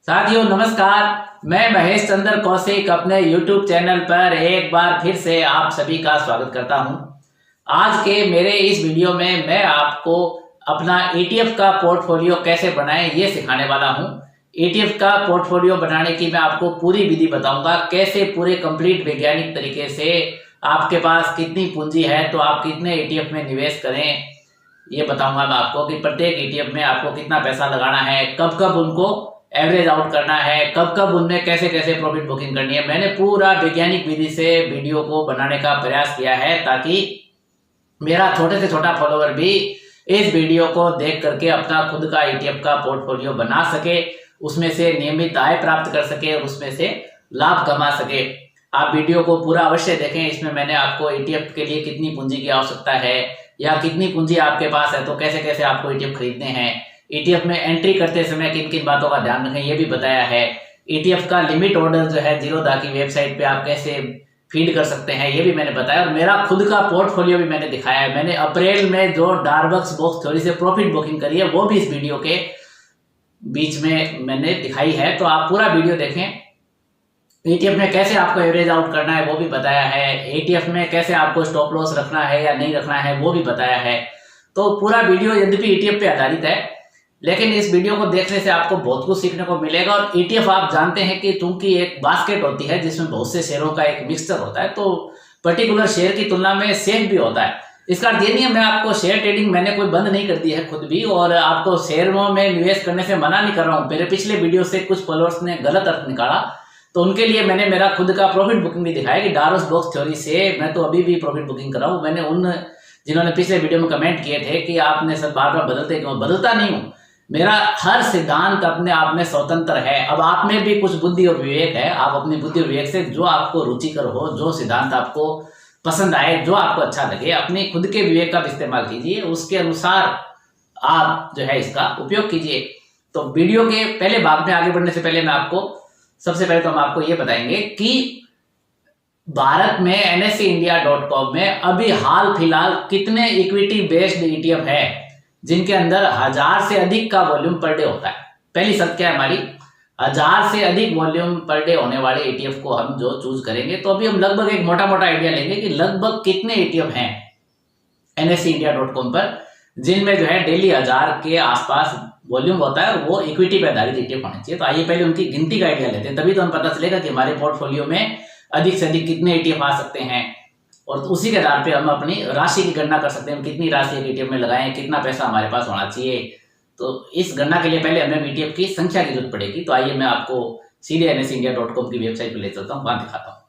साथियों नमस्कार। मैं महेश चंद्र कौशिक अपने YouTube चैनल पर एक बार फिर से आप सभी का स्वागत करता हूं। आज के मेरे इस वीडियो में मैं आपको अपना ETF का पोर्टफोलियो कैसे बनाएं ये सिखाने वाला हूं। ETF का पोर्टफोलियो बनाने की मैं आपको पूरी विधि बताऊंगा, कैसे पूरे कंप्लीट वैज्ञानिक तरीके से आपके पास कितनी पूंजी है तो आप कितने ETF में निवेश करें ये बताऊंगा मैं आपको कि प्रत्येक ETF में आपको कितना पैसा लगाना है, कब कब उनको एवरेज आउट करना है, कब कब उनमें कैसे कैसे प्रॉफिट बुकिंग करनी है। मैंने पूरा वैज्ञानिक विधि से वीडियो को बनाने का प्रयास किया है ताकि मेरा छोटे से छोटा फॉलोवर भी इस वीडियो को देख करके अपना खुद का ETF का पोर्टफोलियो बना सके, उसमें से नियमित आय प्राप्त कर सके और उसमें से लाभ कमा सके। आप वीडियो को पूरा अवश्य देखें। इसमें मैंने आपको ETF के लिए कितनी पूंजी की आवश्यकता है या कितनी पूंजी आपके पास है तो कैसे कैसे आपको ETF खरीदने हैं, ETF में एंट्री करते समय किन किन बातों का ध्यान रखें ये भी बताया है। ETF का लिमिट ऑर्डर जो है जीरोधा की वेबसाइट पे आप कैसे फीड कर सकते हैं ये भी मैंने बताया और मेरा खुद का पोर्टफोलियो भी मैंने दिखाया है। मैंने अप्रैल में जो डार्बक्स बॉक्स थ्योरी से प्रॉफिट बुकिंग करी है वो भी इस वीडियो के बीच में मैंने दिखाई है, तो आप पूरा वीडियो देखें। ETF में कैसे आपको एवरेज आउट करना है वो भी बताया है। ETF में कैसे आपको स्टॉप लॉस रखना है या नहीं रखना है वो भी बताया है। तो पूरा वीडियो यद्यपि ETF पे आधारित है, लेकिन इस वीडियो को देखने से आपको बहुत कुछ सीखने को मिलेगा। और ETF आप जानते हैं कि चूंकि एक बास्केट होती है जिसमें बहुत से शेयरों का एक मिक्सचर होता है, तो पर्टिकुलर शेयर की तुलना में सेफ भी होता है। इसका अर्थ ये नहीं है मैं आपको शेयर ट्रेडिंग मैंने कोई बंद नहीं कर दी है खुद भी, और आपको शेयरों में निवेश करने से मना नहीं कर रहा हूँ। मेरे पिछले वीडियो से कुछ फॉलोअर्स ने गलत अर्थ निकाला, तो उनके लिए मैंने मेरा खुद का प्रॉफिट बुकिंग भी दिखाया कि डार्बक्स बॉक्स थ्योरी से मैं तो अभी भी प्रॉफिट बुकिंग कर रहा हूँ। मैंने उन जिन्होंने पिछले वीडियो में कमेंट किए थे कि आपने सब बार बार बदलते क्यों, बदलता नहीं हूँ। मेरा हर सिद्धांत अपने आप में स्वतंत्र है। अब आप में भी कुछ बुद्धि और विवेक है, आप अपनी बुद्धि और विवेक से जो आपको रुचिकर हो, जो सिद्धांत आपको पसंद आए, जो आपको अच्छा लगे, अपने खुद के विवेक का इस्तेमाल कीजिए, उसके अनुसार आप जो है इसका उपयोग कीजिए। तो वीडियो के पहले भाग में आगे बढ़ने से पहले मैं आपको सबसे पहले तो हम आपको ये बताएंगे कि भारत में NSEindia.com में अभी हाल फिलहाल कितने इक्विटी बेस्ड ETF है जिनके अंदर 1000 से अधिक का वॉल्यूम पर डे होता है। पहली शर्त क्या है हमारी, 1000 से अधिक वॉल्यूम पर डे होने वाले ETF को हम जो चूज करेंगे। तो अभी हम लगभग एक मोटा मोटा आइडिया लेंगे कि लगभग कितने ETF हैं NSEindia.com पर जिनमें जो है डेली 1000 के आसपास वॉल्यूम होता है और वो इक्विटी पर आधारित ETF होने चाहिए। तो आइए पहले उनकी गिनती का आइडिया लेते हैं, तभी तो हम पता चलेगा कि हमारे पोर्टफोलियो में अधिक से अधिक कितने ETF आ सकते हैं, और उसी के आधार पे हम अपनी राशि की गणना कर सकते हैं। हम कितनी राशि एक ETF में लगाएं, कितना पैसा हमारे पास होना चाहिए। तो इस गणना के लिए पहले हमें ETF की संख्या की जरूरत पड़ेगी। तो आइए मैं आपको सीधे NSEindia.com की वेबसाइट पर ले चलता हूँ, वहां दिखाता हूँ।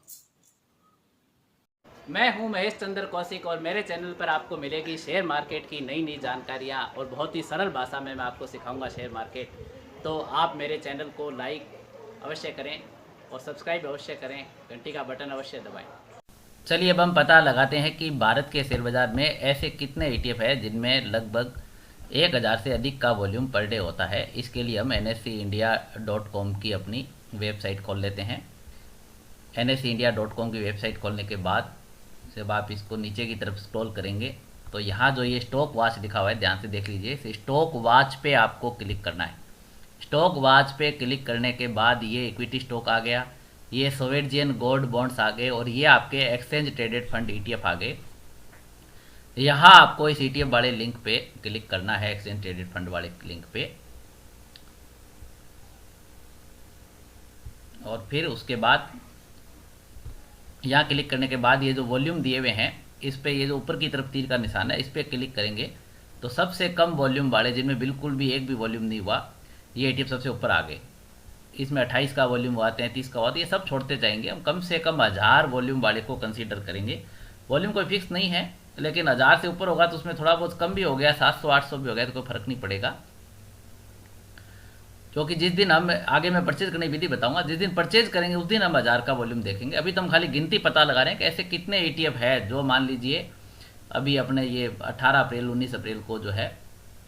मैं हूं महेश चंद्र कौशिक और मेरे चैनल पर आपको मिलेगी शेयर मार्केट की नई नई जानकारियां और बहुत ही सरल भाषा में मैं आपको सिखाऊंगा शेयर मार्केट। तो आप मेरे चैनल को लाइक अवश्य करें और सब्सक्राइब अवश्य करें, घंटी का बटन अवश्य दबाएं। चलिए अब हम पता लगाते हैं कि भारत के शेयर बाजार में ऐसे कितने ETF है जिनमें लगभग 1000 से अधिक का वॉल्यूम पर डे होता है। इसके लिए हम NSEindia.com की अपनी वेबसाइट खोल लेते हैं। NSEindia.com की वेबसाइट खोलने के बाद जब आप इसको नीचे की तरफ स्क्रॉल करेंगे तो यहाँ जो ये स्टॉक वॉच लिखा हुआ है ध्यान से देख लीजिए। इस स्टॉक वॉच पे आपको क्लिक करना है। स्टॉक वॉच पे क्लिक करने के बाद ये इक्विटी स्टॉक आ गया, ये सोवेरियन गोल्ड बॉन्ड्स आ गए और ये आपके एक्सचेंज ट्रेडेड फंड ETF आ गए। यहाँ आपको इस ETF वाले लिंक पे क्लिक करना है, एक्सचेंज ट्रेडेड फंड वाले लिंक पे, और फिर उसके बाद यहाँ क्लिक करने के बाद ये जो वॉल्यूम दिए हुए हैं इस पे ये जो ऊपर की तरफ तीर का निशान है इस पर क्लिक करेंगे तो सबसे कम वॉल्यूम वाले जिनमें बिल्कुल भी एक भी वॉल्यूम नहीं हुआ ये ETF सबसे ऊपर आ गए। इसमें 28 का वॉल्यूम हुआ, 33 का हुआ, तो ये सब छोड़ते जाएंगे। हम कम से कम 1000 वॉल्यूम वाले को कंसीडर करेंगे। वॉल्यूम कोई फिक्स नहीं है, लेकिन 1000 से ऊपर होगा तो उसमें थोड़ा बहुत कम भी हो गया, 700-800 भी हो गया तो कोई फर्क नहीं पड़ेगा। क्योंकि जिस दिन हम आगे मैं परचेज करने की विधि बताऊंगा, जिस दिन परचेज करेंगे उस दिन हम 1000 का वॉल्यूम देखेंगे। अभी तो हम खाली गिनती पता लगा रहे हैं कि ऐसे कितने ETF है जो मान लीजिए अभी अपने ये 18 अप्रैल 19 अप्रैल को जो है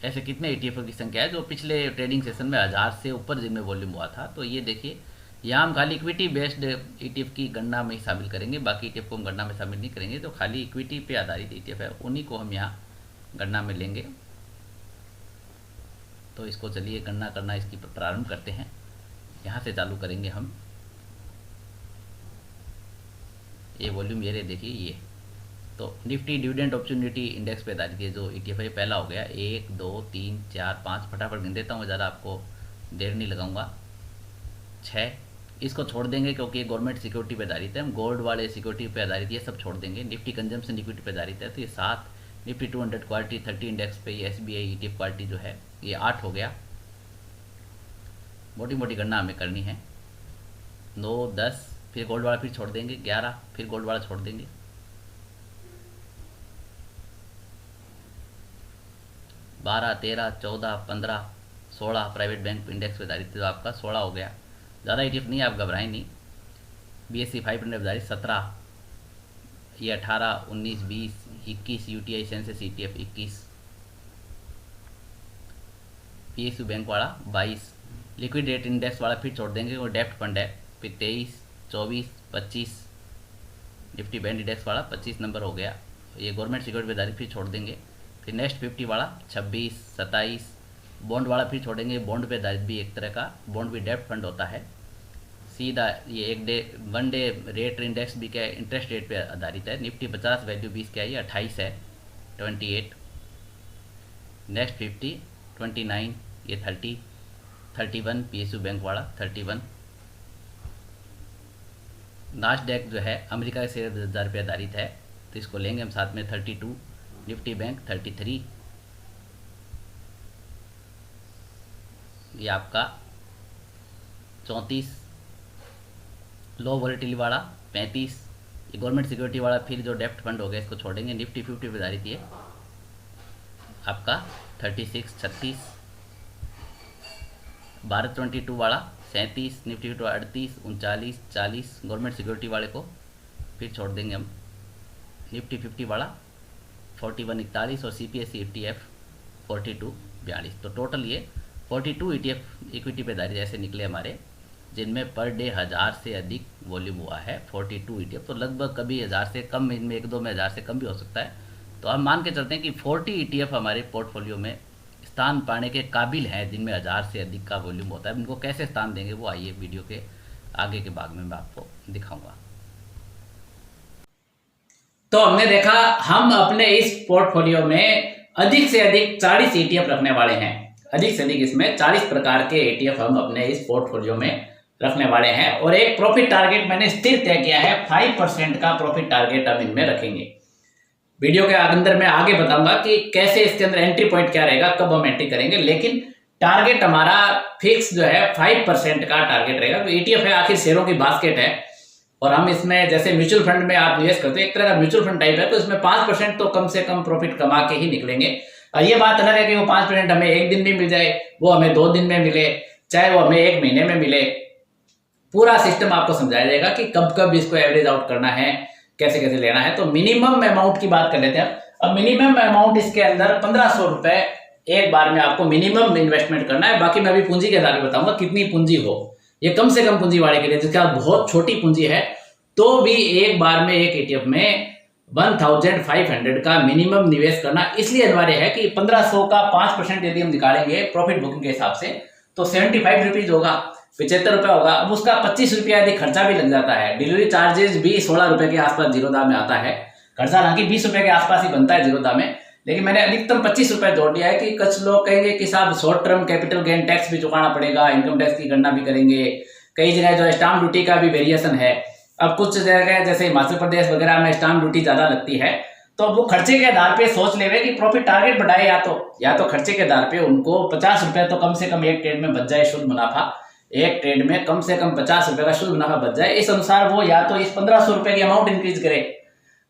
ऐसे कितने ETF की संख्या है जो पिछले ट्रेडिंग सेशन में 1000 से ऊपर जिनमें वॉल्यूम हुआ था। तो ये देखिए यहाँ हम खाली इक्विटी बेस्ड ETF की गणना में ही शामिल करेंगे, बाकी ETF को हम गणना में शामिल नहीं करेंगे। तो खाली इक्विटी पे आधारित ETF है उन्हीं को हम यहाँ गणना में लेंगे। तो इसको चलिए गणना करना इसकी प्रारंभ करते हैं। यहाँ से चालू करेंगे हम। ये वॉल्यूम ये रहे, देखिए ये। तो निफ्टी डिविडेंड अपॉर्चुनिटी इंडेक्स पे आधारित है जो ETF है, पहला हो गया। 1 2 3 4 5, फटाफट गिन देता हूँ, ज़्यादा आपको देर नहीं लगाऊंगा। 6, इसको छोड़ देंगे क्योंकि ये गवर्नमेंट सिक्योरिटी पे आधारित है, हम गोल्ड वाले सिक्योरिटी पे आधारित ये सब छोड़ देंगे। निफ्टी कंजम्पशन इक्विटी पे आधारित है तो ये 7, निफ्टी 200 क्वालिटी 30 इंडेक्स पे ये SBI ETF क्वालिटी जो है ये 8 हो गया। मोटी मोटी गणना हमें करनी है। 9 10, फिर गोल्ड वाला फिर छोड़ देंगे। 11, फिर गोल्ड वाला छोड़ देंगे। 12 13 14 15 16 प्राइवेट बैंक इंडेक्स पे आधारित तो आपका 16 हो गया। ज़्यादा ETF नहीं, आप घबराएं नहीं। BSE 500 आधारित 17, ये 18 19 20 21, UTI senses ETF 21, PSU bank वाला 22, लिक्विड रेट इंडेक्स वाला फिर छोड़ देंगे, वो डेप्ट फंड है। फिर 23 24 25, निफ्टी बैंड इंडेक्स वाला 25 नंबर हो गया, ये गवर्नमेंट सिक्योरिटी पे आधारित फिर छोड़ देंगे। फिर नेक्स्ट 50 वाला 26 27, बॉन्ड वाला फिर छोड़ेंगे। बॉन्ड पे आधारित भी एक तरह का बॉन्ड भी डेप्ट फंड होता है। सीधा ये 1 डे रेट इंडेक्स भी क्या है, इंटरेस्ट रेट पे आधारित है। निफ्टी 50 वैल्यू 20 क्या है, ये 28 है। 28, नेक्स्ट 50 29, ये 30 31, PSU बैंक वाला 31। नास्डैक जो है अमेरिका के शेयर बाजार पे आधारित है तो इसको लेंगे हम साथ में 32, निफ्टी बैंक 33, ये आपका 34, लो वॉलेटिलिटी वाला 35, ये गवर्नमेंट सिक्योरिटी वाला फिर जो डेप्ट फंड हो गया इसको छोड़ेंगे। निफ्टी 50 पे आधारित ये आपका 36 36, भारत 22 वाला 37, निफ्टी 38 39 40, गवर्नमेंट सिक्योरिटी वाले को फिर छोड़ देंगे हम। निफ्टी 50 वाला 41 41 और CPSE ETF 42 42। तो टोटल ये 42 ETF इक्विटी पे आधारित ऐसे निकले हमारे, जिनमें पर डे 1000 से अधिक वॉल्यूम हुआ है 42 ETF। तो लगभग कभी 1000 से कम, इनमें 1-2 में 1000 से कम भी हो सकता है। तो हम मान के चलते हैं कि 40 ETF हमारे पोर्टफोलियो में स्थान पाने के काबिल हैं, जिनमें 1000 से अधिक का वॉल्यूम होता है। इनको कैसे स्थान देंगे वो आइए वीडियो के आगे के भाग में मैं आपको दिखाऊंगा। तो हमने देखा हम अपने इस पोर्टफोलियो में अधिक से अधिक 40 ETF रखने वाले हैं। अधिक से अधिक इसमें 40 प्रकार के ETF हम अपने इस पोर्टफोलियो में रखने वाले हैं और एक प्रॉफिट टारगेट मैंने स्थिर तय किया है। 5% का प्रॉफिट टारगेट हम इनमें रखेंगे। वीडियो के अंदर मैं आगे बताऊंगा कि कैसे इसके अंदर एंट्री पॉइंट क्या रहेगा, कब हम एंट्री करेंगे, लेकिन टारगेट हमारा फिक्स जो है 5% का टारगेट रहेगा। तो ETF है आखिर शेयरों की बास्केट है और हम इसमें जैसे म्यूचुअल फंड में आप निवेश करते हैं, एक तरह का म्यूचुअल फंड टाइप है, तो इसमें 5% तो कम से कम प्रॉफिट कमा के ही निकलेंगे। और ये बात अलग है कि वो 5% हमें एक दिन भी मिल जाए, वो हमें 2 दिन में मिले, चाहे वो हमें 1 महीने में मिले, पूरा सिस्टम आपको समझाया जाएगा कि कब कब इसको एवरेज आउट करना है, कैसे कैसे लेना है। तो मिनिमम अमाउंट की बात कर लेते हैं। अब मिनिमम अमाउंट इसके अंदर 1500 रुपए एक बार में आपको मिनिमम इन्वेस्टमेंट करना है। बाकी मैं अभी पूंजी के आधार पर बताऊंगा कितनी पूंजी हो। ये कम से कम पूंजी वाले के लिए, जिसका बहुत छोटी पूंजी है तो भी एक बार में एक ETF में 1500 का मिनिमम निवेश करना इसलिए अनिवार्य है कि 1500 का 5% यदि हम निकालेंगे प्रॉफिट बुकिंग के हिसाब से तो 75 रुपीज होगा, 75 रुपया होगा। अब उसका 25 रुपया यदि खर्चा भी लग जाता है, डिलीवरी चार्जेस भी 16 रुपए के आसपास जीरोधा में आता है। खर्चा हालांकि 20 रुपए के आसपास ही बनता है जीरोधा में, लेकिन मैंने अधिकतम 25 रुपए जोड़ दिया है कि कुछ लोग कहेंगे कि साहब short term capital gain tax भी चुकाना पड़ेगा, इनकम टैक्स की गणना भी करेंगे, कई जगह जो स्टाम्प ड्यूटी का भी वेरिएशन है। अब कुछ जगह जैसे हिमाचल प्रदेश वगैरह में स्टाम्प ड्यूटी ज्यादा लगती है, तो वो खर्चे के आधार पे सोच लेवे कि प्रॉफिट टारगेट बढ़ाए, या तो खर्चे के आधार पे उनको 50 रुपए तो कम से कम एक ट्रेड में बच जाए शुद्ध मुनाफा, एक ट्रेड में कम से कम 50 रुपए का शुद्ध मुनाफा बच जाए। इस अनुसार वो या तो इस 1500 रुपए की अमाउंट इंक्रीज करे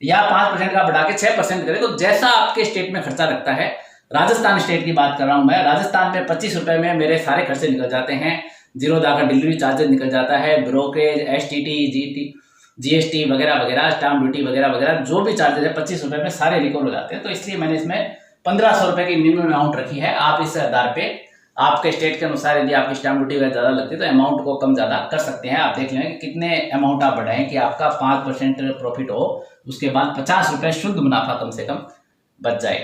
या 5% का बढ़ा के 6% करे। तो जैसा आपके स्टेट में खर्चा लगता है, राजस्थान स्टेट की बात कर रहा हूं मैं, राजस्थान में 25 रुपए में मेरे सारे खर्चे निकल जाते हैं। जीरोधा का डिलीवरी चार्जेस निकल जाता है, ब्रोकरेज, STT GST वगैरह वगैरह, स्टाम्प ड्यूटी वगैरह वगैरह, जो भी चार्जेस है 25 रुपए में सारे रिकवर हो जाते हैं। तो इसलिए मैंने इसमें 1500 रुपए की मिनिमम अमाउंट रखी है। आप इस आधार पे आपके स्टेट के अनुसार यदि आपकी स्टाम्प ड्यूटी वगैरह ज्यादा लगती है तो अमाउंट को कम ज्यादा कर सकते हैं। आप देख लें कितने अमाउंट आप बढ़ाएं कि आपका 5% प्रॉफिट हो, उसके बाद 50 रुपए शुद्ध मुनाफा कम से कम बच जाए।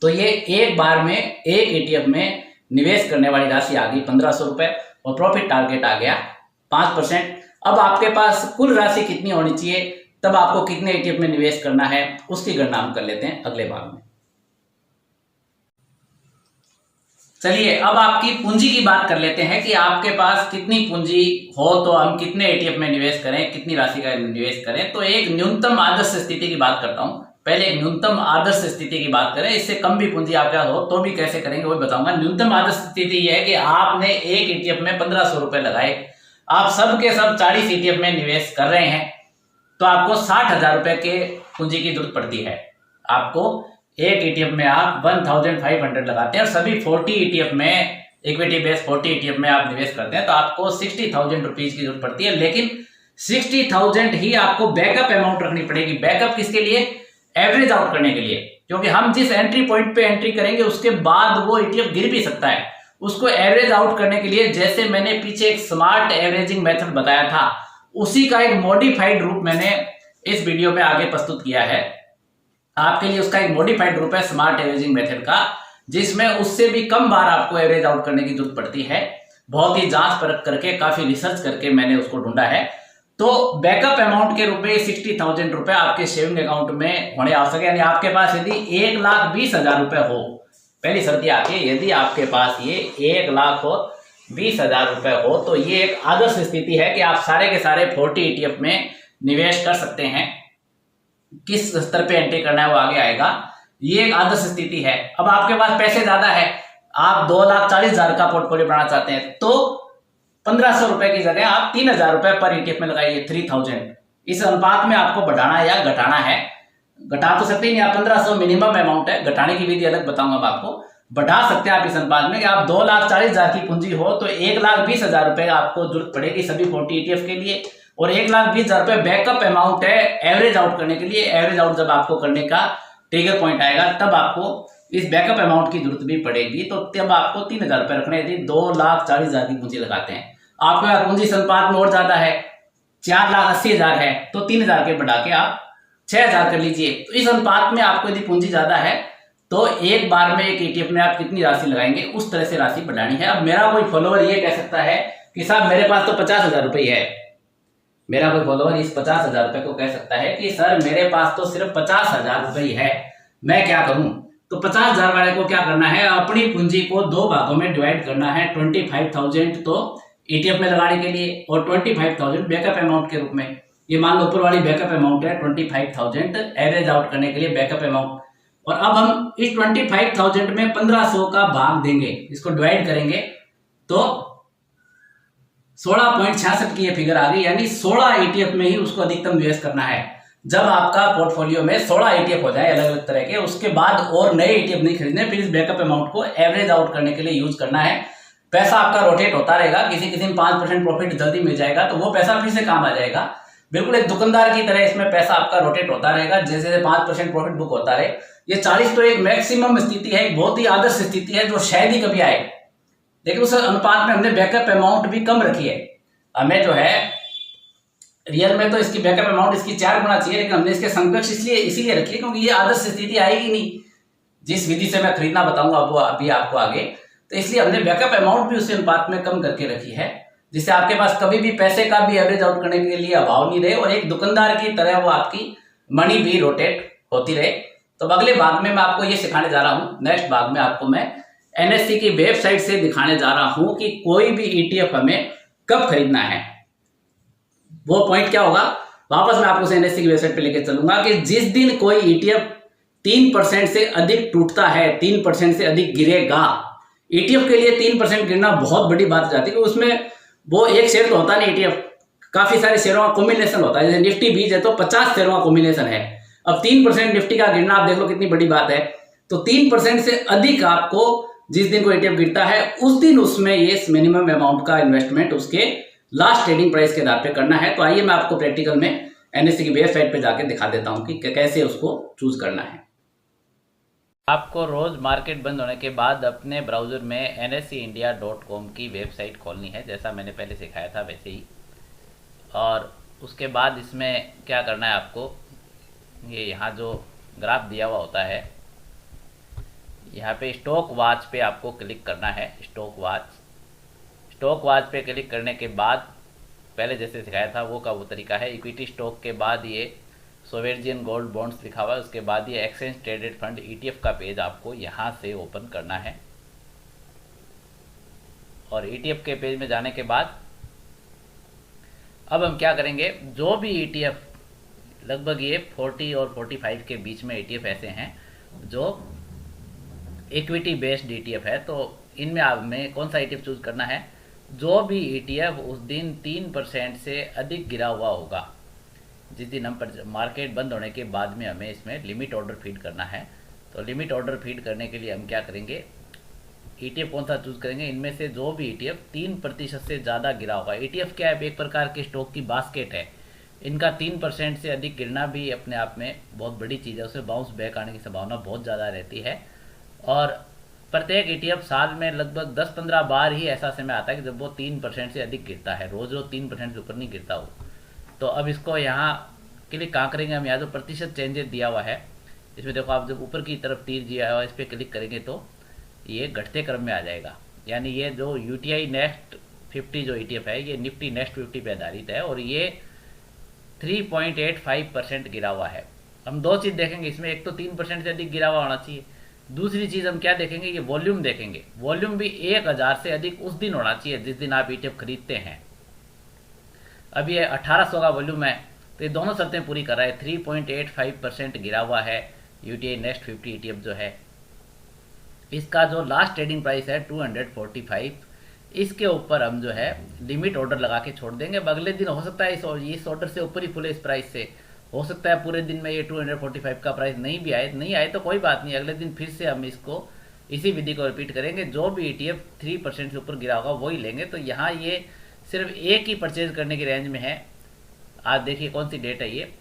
तो ये एक बार में एक ETF में निवेश करने वाली राशि आ गई 1500 रुपए। और प्रॉफिट टारगेट आ गया 5%। अब आपके पास कुल राशि कितनी होनी चाहिए, तब आपको कितने ETF में निवेश करना है, उसकी गणना हम कर लेते हैं अगले भाग में। चलिए अब आपकी पूंजी की बात कर लेते हैं कि आपके पास कितनी पूंजी हो तो हम कितने ETF में निवेश करें, कितनी राशि का निवेश करें। तो एक न्यूनतम आदर्श स्थिति की बात करता हूं। पहले एक न्यूनतम आदर्श स्थिति की बात करें, इससे कम भी पूंजी आपके पास हो तो भी कैसे करेंगे वो बताऊंगा। न्यूनतम आदर्श स्थिति यह है कि आपने एक ETF में 1500 रुपए लगाए, आप सब के सब 40 ETF में निवेश कर रहे हैं, तो आपको 60,000 रुपए के पूंजी की जरूरत पड़ती है। आपको एक ETF में आप 1500 लगाते हैं और सभी 40 ETF में, इक्विटी बेस 40 ETF में आप निवेश करते हैं, तो आपको 60,000 रुपीज की जरूरत पड़ती है। लेकिन 60,000 ही आपको बैकअप अमाउंट रखनी पड़ेगी। बैकअप किसके लिए? एवरेज आउट करने के लिए, क्योंकि हम जिस एंट्री पॉइंट पे एंट्री करेंगे उसके बाद वो ETF गिर भी सकता है। उसको एवरेज आउट करने के लिए, जैसे मैंने पीछे एक स्मार्ट एवरेजिंग मेथड बताया था, उसी का एक मॉडिफाइड रूप मैंने इस वीडियो में आगे प्रस्तुत किया है आपके लिए। उसका एक मॉडिफाइड रूप है स्मार्ट एवरेजिंग मेथड का, जिसमें उससे भी कम बार आपको एवरेज आउट करने की जरूरत पड़ती है। बहुत ही जांच परख करके, काफी रिसर्च करके मैंने उसको ढूंढा है। तो बैकअप अमाउंट के रूप में 60,000 रुपए आपके सेविंग अकाउंट में होने आवश्यक है। यानी आपके पास यदि 1,20,000 रुपए हो, पहली शर्त आती है, यदि आपके पास ये 1,20,000 रुपए हो तो ये एक आदर्श स्थिति है कि आप सारे के सारे 40 ETF में निवेश कर सकते हैं। किस स्तर पे एंट्री करना है वो आगे आएगा। ये एक आदर्श स्थिति है। अब आपके पास पैसे ज्यादा है, आप 2,40,000 का पोर्टफोलियो बनाना चाहते हैं, तो 1,500 रुपए की जगह आप 3,000 रुपए पर ETF में लगाइए, 3,000। इस अनुपात में आपको बढ़ाना या घटाना है। घटा तो सकते ही नहीं आप, 1,500 मिनिमम अमाउंट है, घटाने की विधि अलग बताऊंगा अब आपको। बढ़ा सकते हैं आप इस अनुपात में कि आप 2,40,000 की पूंजी हो तो 1,20,000 रुपए आपको जरूरत पड़ेगी सभी 40 ETF के लिए, और 1,20,000 रुपए बैकअप अमाउंट है एवरेज आउट करने के लिए। एवरेज आउट जब आपको करने का ट्रिगर पॉइंट आएगा तब आपको इस बैकअप अमाउंट की जरूरत भी पड़ेगी, तो तब आपको 3,000 रुपए रखने, यदि 2,40,000 की पूंजी लगाते हैं। आपके पास पूंजी इस अनुपात में और ज्यादा है, 4,80,000 है, तो 3,000 के बढ़ा के आप 6,000 कर लीजिए। तो इस अनुपात में आपको यदि पूंजी ज्यादा है तो एक बार में एक ETF में आप कितनी राशि लगाएंगे, उस तरह से राशि बढ़ानी है। अब मेरा कोई फॉलोअर ये कह सकता है कि साहब मेरे पास तो 50,000 रुपए है। मेरा कोई फॉलोअर इस 50,000 रुपए को कह सकता है कि सर मेरे पास तो सिर्फ 50,000 रुपए ही है, मैं क्या करूं? तो 50,000 वाले को क्या करना है, अपनी पूंजी को 2 भागों में डिवाइड करना है। 25,000 तो ETF में लगाने के लिए और 25,000 बैकअप अमाउंट के रूप में। ये मान लो ऊपर वाली बैकअप अमाउंट है 25,000 एवरेज आउट करने के लिए बैकअप अमाउंट। और अब हम इस 25,000 में 1,500 का भाग देंगे, इसको डिवाइड करेंगे तो 16.66 की ये फिगर आ गई। यानी 16 ETF में ही उसको अधिकतम निवेश करना है। जब आपका पोर्टफोलियो में 16 ETF हो जाए अलग अलग तरह के, उसके बाद और नए ETF नहीं खरीदने, फिर इस बैकअप अमाउंट को एवरेज आउट करने के लिए यूज करना है। पैसा आपका रोटेट होता रहेगा, किसी किसी में 5% प्रॉफिट जल्दी मिल जाएगा तो वो पैसा फिर से काम आ जाएगा। बिल्कुल एक दुकानदार की तरह इसमें पैसा आपका रोटेट होता रहेगा, जैसे 5% प्रॉफिट बुक होता रहे। ये 40 तो एक मैक्सिमम स्थिति है, एक बहुत ही आदर्श स्थिति है जो शायद ही कभी आए, लेकिन उस अनुपात में हमने बैकअप अमाउंट भी कम रखी है। हमें जो है रियल में तो इसकी बैकअप अमाउंट इसकी 4 गुना चाहिए, लेकिन हमने इसके समकक्ष इसीलिए रखी है क्योंकि ये आदर्श स्थिति आएगी नहीं जिस विधि से मैं खरीदना बताऊंगा वो अभी आपको आगे। तो इसलिए हमने बैकअप अमाउंट भी उसी अनुपात में कम करके रखी है, जिससे आपके पास कभी भी पैसे का भी एवरेज आउट करने के लिए अभाव नहीं रहे और एक दुकानदार की तरह वो आपकी मनी भी रोटेट होती रहे। तो अगले भाग में मैं आपको ये सिखाने जा रहा हूँ, नेक्स्ट भाग में आपको मैं NSE की वेबसाइट से दिखाने जा रहा हूँ कि कोई भी ETF हमें कब खरीदना है। वो पॉइंट क्या होगा, वापस मैं आपको NSE की वेबसाइट पे लेके चलूंगा कि जिस दिन कोई ETF 3% से अधिक टूटता है, 3% से अधिक गिरेगा। ETF के लिए 3% गिरना बहुत बड़ी बात हो जाती है, क्योंकि उसमें वो एक शेयर तो होता नहीं, ETF काफी सारे शेयरों का कॉम्बिनेशन होता है। जैसे निफ्टी 20 है तो 50 शेयरों का कॉम्बिनेशन है। अब 3% निफ्टी का गिरना आप देख लो कितनी बड़ी बात है। तो 3% से अधिक आपको जिस दिन को ETF गिरता है उस दिन उसमें ये मिनिमम अमाउंट का इन्वेस्टमेंट उसके लास्ट ट्रेडिंग प्राइस के आधार पे करना है। तो आइए मैं आपको प्रैक्टिकल में NSE की वेबसाइट पे जाके दिखा देता हूं कि कैसे उसको चूज करना है। आपको रोज मार्केट बंद होने के बाद अपने ब्राउजर में NSEindia.com की वेबसाइट खोलनी है, जैसा मैंने पहले सिखाया था वैसे ही। और उसके बाद इसमें क्या करना है आपको, ये यहाँ जो ग्राफ दिया हुआ होता है, यहाँ पे स्टॉक वॉच पे आपको क्लिक करना है। स्टॉक स्टॉक वाच पे क्लिक करने के बाद पहले जैसे सिखाया था वो का वो तरीका है। इक्विटी स्टॉक के बाद ये सोवेरियन गोल्ड बॉन्ड्स लिखा हुआ है, उसके बाद ये एक्सचेंज ट्रेडेड फंड ETF का पेज आपको यहाँ से ओपन करना है। और ETF के पेज में जाने के बाद अब हम क्या करेंगे, जो भी ETF लगभग ये 40 और 45 के बीच में ETF ऐसे हैं जो इक्विटी बेस्ड ETF है, तो इनमें हमें कौन सा ETF चूज करना है, जो भी ETF उस दिन 3% से अधिक गिरा हुआ होगा, जिस दिन हम मार्केट बंद होने के बाद में हमें इसमें लिमिट ऑर्डर फीड करना है। तो लिमिट ऑर्डर फीड करने के लिए हम क्या करेंगे, ETF कौन सा चूज करेंगे, इनमें से जो भी ETF 3% से ज़्यादा गिरा होगा। ETF क्या है, एक प्रकार के स्टॉक की बास्केट है, इनका 3% से अधिक गिरना भी अपने आप में बहुत बड़ी चीज़ है, उससे बाउंस बैक आने की संभावना बहुत ज़्यादा रहती है। और प्रत्येक ETF साल में लगभग 10-15 बार ही ऐसा समय आता है कि जब वो 3% से अधिक गिरता है, रोज रोज 3% से ऊपर नहीं गिरता हो। तो अब इसको यहाँ क्लिक कहाँ करेंगे हम, यहाँ जो प्रतिशत चेंजेस दिया हुआ है इसमें देखो, आप जब ऊपर की तरफ तीर दिया हुआ है इस पर क्लिक करेंगे तो ये घटते क्रम में आ जाएगा। यानी ये जो UTI नेक्स्ट 50 जो ETF है ये निफ्टी नेक्स्ट 50 पे आधारित है और ये 3.85% गिरा हुआ है। हम दो चीज़ देखेंगे इसमें, एक तो 3% से अधिक गिरा हुआ होना चाहिए, दूसरी चीज़ हम क्या देखेंगे, ये वॉल्यूम देखेंगे। वॉल्यूम भी 1000 से अधिक उस दिन होना चाहिए जिस दिन आप ETF खरीदते हैं। अब ये 1800 का वॉल्यूम है, तो ये दोनों शर्तें पूरी कर रहा है। 3.85% गिरा हुआ है UTI नेक्स्ट 50 ETF जो है, इसका जो लास्ट ट्रेडिंग प्राइस है 245, इसके ऊपर हम जो है लिमिट ऑर्डर लगा के छोड़ देंगे। अब अगले दिन हो सकता है इस ऑर्डर से ऊपर ही खुले, इस प्राइस से हो सकता है पूरे दिन में ये 245 का प्राइस नहीं भी आए, नहीं आए तो कोई बात नहीं, अगले दिन फिर से हम इसको इसी विधि को रिपीट करेंगे। जो भी ETF 3% से ऊपर गिरा होगा वही लेंगे। तो यहाँ ये सिर्फ एक ही परचेज करने की रेंज में है। आज देखिए कौन सी डेट है, ये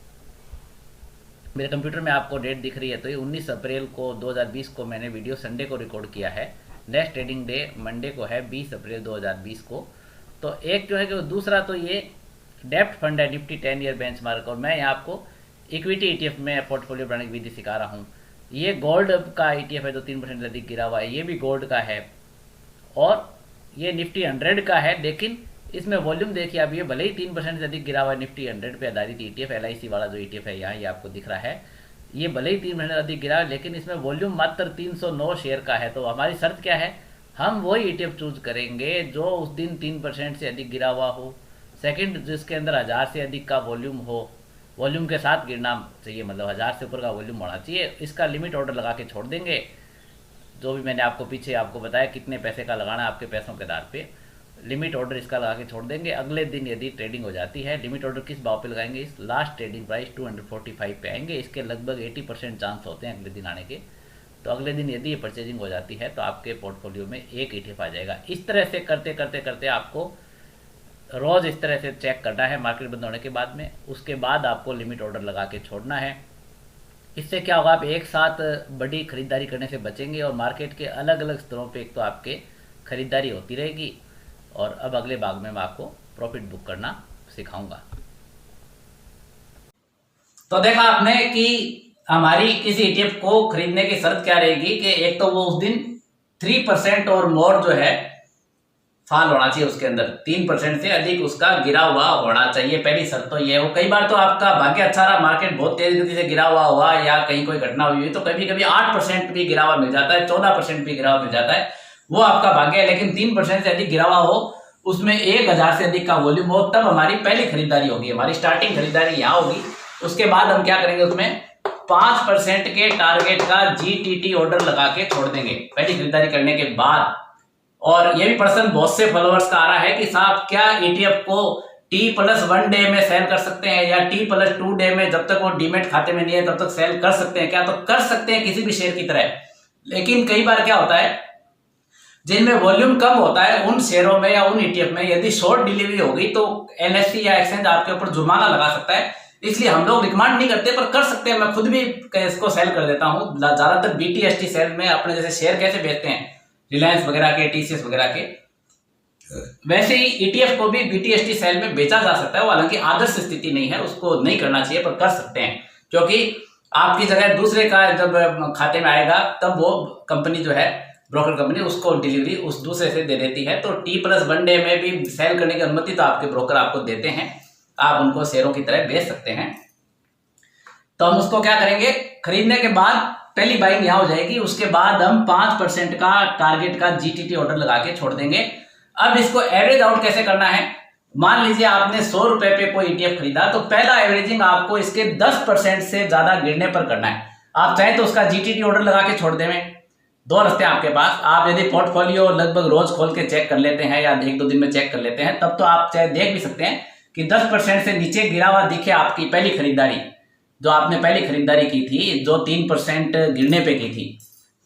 मेरे कंप्यूटर में आपको डेट दिख रही है, तो ये 19 अप्रैल को 2020 को मैंने वीडियो संडे को रिकॉर्ड किया है। नेक्स्ट ट्रेडिंग डे मंडे को है 20 अप्रैल 2020 को। तो एक जो है कि दूसरा तो ये डेप्थ फंड है निफ्टी 10 ईयर बेंचमार्क, और मैं यहाँ आपको इक्विटी ETF में पोर्टफोलियो बनाने की विधि सिखा रहा हूँ। ये गोल्ड का ETF है जो 3% से अधिक गिरा हुआ है, ये भी गोल्ड का है, और ये निफ्टी 100 का है। लेकिन इसमें वॉल्यूम देखिए, अब ये भले ही 3% से अधिक गिरा हुआ है, निफ्टी 100 पे आधारित ETF LIC वाला जो ETF है यहाँ ये आपको दिख रहा है, ये भले ही 3% से अधिक गिरा है, लेकिन इसमें वॉल्यूम मात्र 309 शेयर का है। तो हमारी शर्त क्या है, हम वही ETF चूज करेंगे जो उस दिन 3% से अधिक गिरा हुआ हो, सेकंड जिसके अंदर 1000 से अधिक का वॉल्यूम हो, वॉल्यूम के साथ गिरना चाहिए, मतलब 1000 से ऊपर का वॉल्यूम होना चाहिए। इसका लिमिट ऑर्डर लगा के छोड़ देंगे, जो भी मैंने आपको पीछे आपको बताया कितने पैसे का लगाना है आपके पैसों के आधार पे, लिमिट ऑर्डर इसका लगा के छोड़ देंगे। अगले दिन यदि ट्रेडिंग हो जाती है, लिमिट ऑर्डर किस भाव पे लगाएंगे, इस लास्ट ट्रेडिंग प्राइस 245 पे आएंगे, इसके लगभग 80% चांस होते हैं अगले दिन आने के। तो अगले दिन यदि ये परचेजिंग हो जाती है तो आपके पोर्टफोलियो में एक ETF आ जाएगा। इस तरह से करते करते करते आपको रोज इस तरह से चेक करना है मार्केट बंद होने के बाद में, उसके बाद आपको लिमिट ऑर्डर लगा के छोड़ना है। इससे क्या होगा, आप एक साथ बड़ी खरीदारी करने से बचेंगे और मार्केट के अलग अलग स्तरों पे एक तो आपके खरीदारी होती रहेगी। और अब अगले भाग में मैं आपको प्रॉफिट बुक करना सिखाऊंगा। तो देखा आपने कि हमारी किसी ETF को खरीदने की शर्त क्या रहेगी कि एक तो वो उस दिन 3% और मोर जो है फाल होना चाहिए, उसके अंदर 3% से अधिक उसका गिरा हुआ होना चाहिए। पहली शर्त तो ये हो। कई बार तो आपका भाग्य अच्छा रहा, मार्केट बहुत तेज गति से गिरा हुआ हुआ या कहीं कोई घटना हुई हुई तो कभी कभी 8% भी गिरा हुआ मिल जाता है, 14% भी गिरा हुआ मिल जाता है, वो आपका भाग्य है। लेकिन 3% से अधिक गिरा हुआ हो, उसमें 1000 से अधिक का वॉल्यूम हो, तब हमारी पहली खरीदारी होगी, हमारी स्टार्टिंग खरीदारी यहाँ होगी। उसके बाद हम क्या करेंगे, उसमें 5% के टारगेट का GTT ऑर्डर लगा के छोड़ देंगे पहली खरीदारी करने के बाद। और ये भी प्रश्न बहुत से फॉलोअर्स का आ रहा है कि साहब क्या ETF को T+1 डे में सेल कर सकते हैं या T+2 डे में, जब तक वो डीमेट खाते में नहीं है तब तक सेल कर सकते हैं क्या? तो कर सकते हैं किसी भी शेयर की तरह, लेकिन कई बार क्या होता है जिनमें वॉल्यूम कम होता है उन शेयरों में या उन ETF में यदि शॉर्ट डिलीवरी होगी तो NSE या एक्सचेंज आपके ऊपर जुर्माना लगा सकता है। इसलिए हम लोग रिकमेंड नहीं करते, पर कर सकते हैं। मैं खुद भी इसको सेल कर देता हूं। ज्यादातर BTST सेल में अपने जैसे शेयर कैसे बेचते हैं रिलायंस वगैरह के, TCS वगैरह के, वैसे ही ETF को भी BTST सेल में बेचा जा सकता है। वो हालांकि आदर्श स्थिति नहीं है, उसको नहीं करना चाहिए, पर कर सकते हैं, क्योंकि आपकी जगह दूसरे का जब खाते में आएगा तब वो कंपनी जो है ब्रोकर कंपनी उसको डिलीवरी उस दूसरे से दे देती है। तो T+1 डे में भी सेल करने की अनुमति तो आपके ब्रोकर आपको देते हैं, आप उनको शेयरों की तरह बेच सकते हैं। तो हम उसको क्या करेंगे, खरीदने के बाद पहली बाइंग यहाँ हो जाएगी, उसके बाद हम 5% का टारगेट का GTT ऑर्डर लगा के छोड़ देंगे। अब इसको एवरेज आउट कैसे करना है, मान लीजिए आपने 100 रुपए पे कोई ETF खरीदा, तो पहला एवरेजिंग आपको इसके 10% से ज्यादा गिरने पर करना है। आप चाहे तो उसका GTT ऑर्डर लगा के छोड़ दें। दो रास्ते आपके पास, आप यदि पोर्टफोलियो लगभग रोज खोल के चेक कर लेते हैं या 1-2 दिन में चेक कर लेते हैं, तब तो आप चाहे देख भी सकते हैं कि 10% से नीचे गिरा हुआ दिखे आपकी पहली खरीदारी, जो आपने पहली खरीदारी की थी, जो 3% गिरने पे की थी।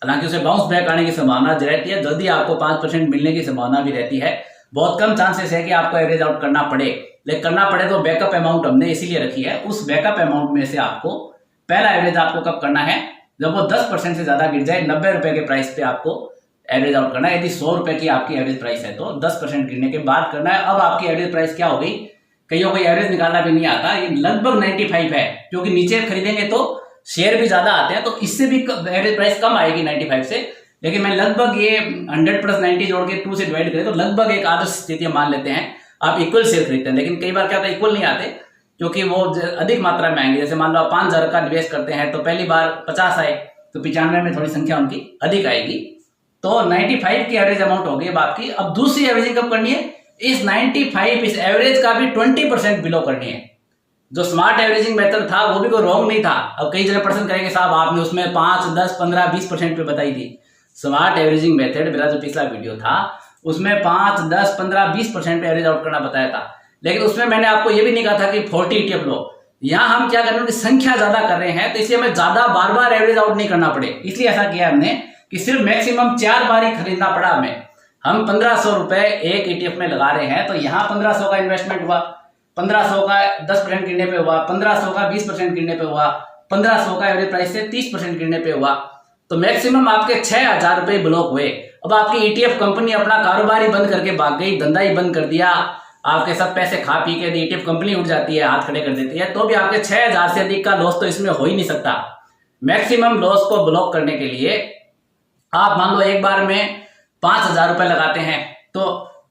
हालांकि उसे बाउंस बैक आने की संभावना रहती है, जल्दी आपको 5% मिलने की संभावना भी रहती है। बहुत कम चांसेस है कि आपको एवरेज आउट करना पड़े, लेकिन करना पड़े तो बैकअप अमाउंट हमने इसीलिए रखी है। उस बैकअप अमाउंट में से आपको पहला एवरेज आपको कब करना है, जब वो 10% से ज्यादा गिर जाए, 90 रुपए के प्राइस पे आपको एवरेज आउट करना है। यदि 100 रुपए की आपकी एवरेज प्राइस है तो 10% गिरने के बाद करना है। अब आपकी एवरेज प्राइस क्या हो गई, कईयों को एवरेज निकालना भी नहीं आता, ये लगभग 95 है, क्योंकि नीचे खरीदेंगे तो शेयर भी ज्यादा आते हैं, तो इससे भी एवरेज प्राइस कम आएगी 95 से। लेकिन मैं लगभग ये 100 + 90 जोड़ के 2 से डिवाइड करें तो लगभग एक आदर्श स्थिति मान लेते हैं आप इक्वल शेयर खरीदते हैं। लेकिन कई बार क्या होता है, इक्वल नहीं आते, क्योंकि वो अधिक मात्रा में आएंगे। जैसे मान लो आप 5000 का निवेश करते हैं, तो पहली बार 50 आए, तो 95 में थोड़ी संख्या उनकी अधिक आएगी। तो 95 की एवरेज अमाउंट होगी अब आपकी। अब दूसरी एवरेजिंग कब करनी है, इस 95 इस एवरेज का भी 20% बिलो करनी है। जो स्मार्ट एवरेजिंग मेथड था वो भी कोई रॉन्ग नहीं था। अब कई जगह प्रश्न करेंगे साहब आपने उसमें 5, 10, 15, 20% पे बताई थी। स्मार्ट एवरेजिंग मेथड मेरा जो पिछला वीडियो था उसमें 5, 10, 15, 20% पे एवरेज आउट करना बताया था, लेकिन उसमें मैंने आपको ये भी नहीं कहा था कि 40 ETF लो। यहाँ हम क्या कर रहे हैं कि संख्या ज्यादा कर रहे हैं, तो इसलिए हमें ज्यादा बार बार एवरेज आउट नहीं करना पड़े, इसलिए ऐसा किया हमने कि सिर्फ मैक्सिमम 4 बार ही खरीदना पड़ा हमें। हम 1500 रुपए एक ETF में लगा रहे हैं, तो यहाँ 1500 का इन्वेस्टमेंट हुआ, 1500 का 10% गिरने पे हुआ, 1500 का 20% गिरने पे हुआ, 1500 का एवरेज प्राइस से 30% गिरने पे हुआ, तो मैक्सिमम आपके 6000 रुपए ब्लॉक हुए। अब आपकी ETF कंपनी अपना कारोबार ही बंद करके भाग गई, धंधा ही बंद कर दिया, आपके सब पैसे खा पी के ETF कंपनी उठ जाती है, हाथ खड़े कर देती है, तो भी आपके 6000 से अधिक का लॉस तो इसमें हो ही नहीं सकता। मैक्सिमम लॉस को ब्लॉक करने के लिए आप मान लो एक बार में 5000 रुपए लगाते हैं, तो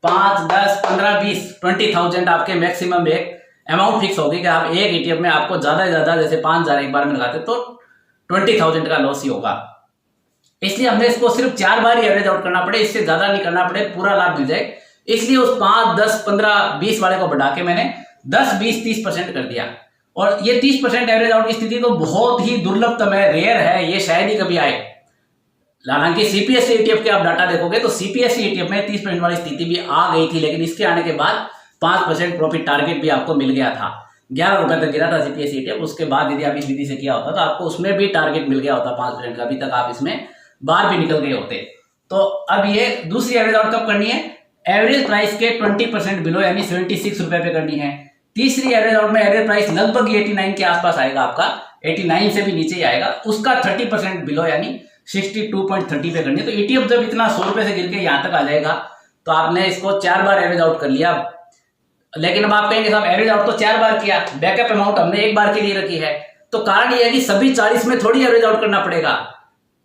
5, 10, 15, 20, 20,000 आपके मैक्सिमम एक अमाउंट फिक्स होगी कि आप एक ETF में आपको ज्यादा से ज्यादा, जैसे 5000 एक बार में लगाते तो 20,000 का लॉस ही होगा। इसलिए हमने इसको सिर्फ 4 बार ही एवरेज आउट करना पड़े, इससे ज्यादा नहीं करना पड़े, पूरा लाभ मिल जाए। इसलिए उस 5, 10, 15, 20 वाले को बढ़ा के मैंने 10, 20, 30% कर दिया। और ये 30% एवरेज आउट की स्थिति तो बहुत ही दुर्लभतम है, रेयर है, ये शायद ही कभी आए। हालांकि CPSE ETF के आप डाटा देखोगे तो CPSE ETF में 30% वाली स्थिति भी आ गई थी, लेकिन इसके आने के बाद 5% प्रॉफिट टारगेट भी आपको मिल गया था। 11 रुपए तक गिरा था CPSE ETF, उसके बाद यदि आप इस विधि से किया होता तो आपको उसमें भी टारगेट मिल गया होता 5% का, अभी तक आप इसमें बाहर भी निकल गए होते। तो अब ये दूसरी एवरेज आउट कब करनी है, एवरेज प्राइस के 20% बिलो, यानी 76 रुपए पे करनी है। तीसरी एवरेज आउट में एवरेज प्राइस लगभग 89 के आसपास आएगा आपका, 89 से भी नीचे ही आएगा, उसका 30% बिलो यानी 62.30 पे करनी है। तो ETF जब इतना 100 रुपए से गिर के यहाँ तक आ जाएगा तो आपने इसको 4 बार एवरेज आउट कर लिया। लेकिन अब आप कहेंगे साहब एवरेज आउट तो 4 बार किया, बैकअप अमाउंट हमने एक बार के लिए रखी है, तो कारण ये है कि सभी 40 में थोड़ी एवरेज आउट करना पड़ेगा।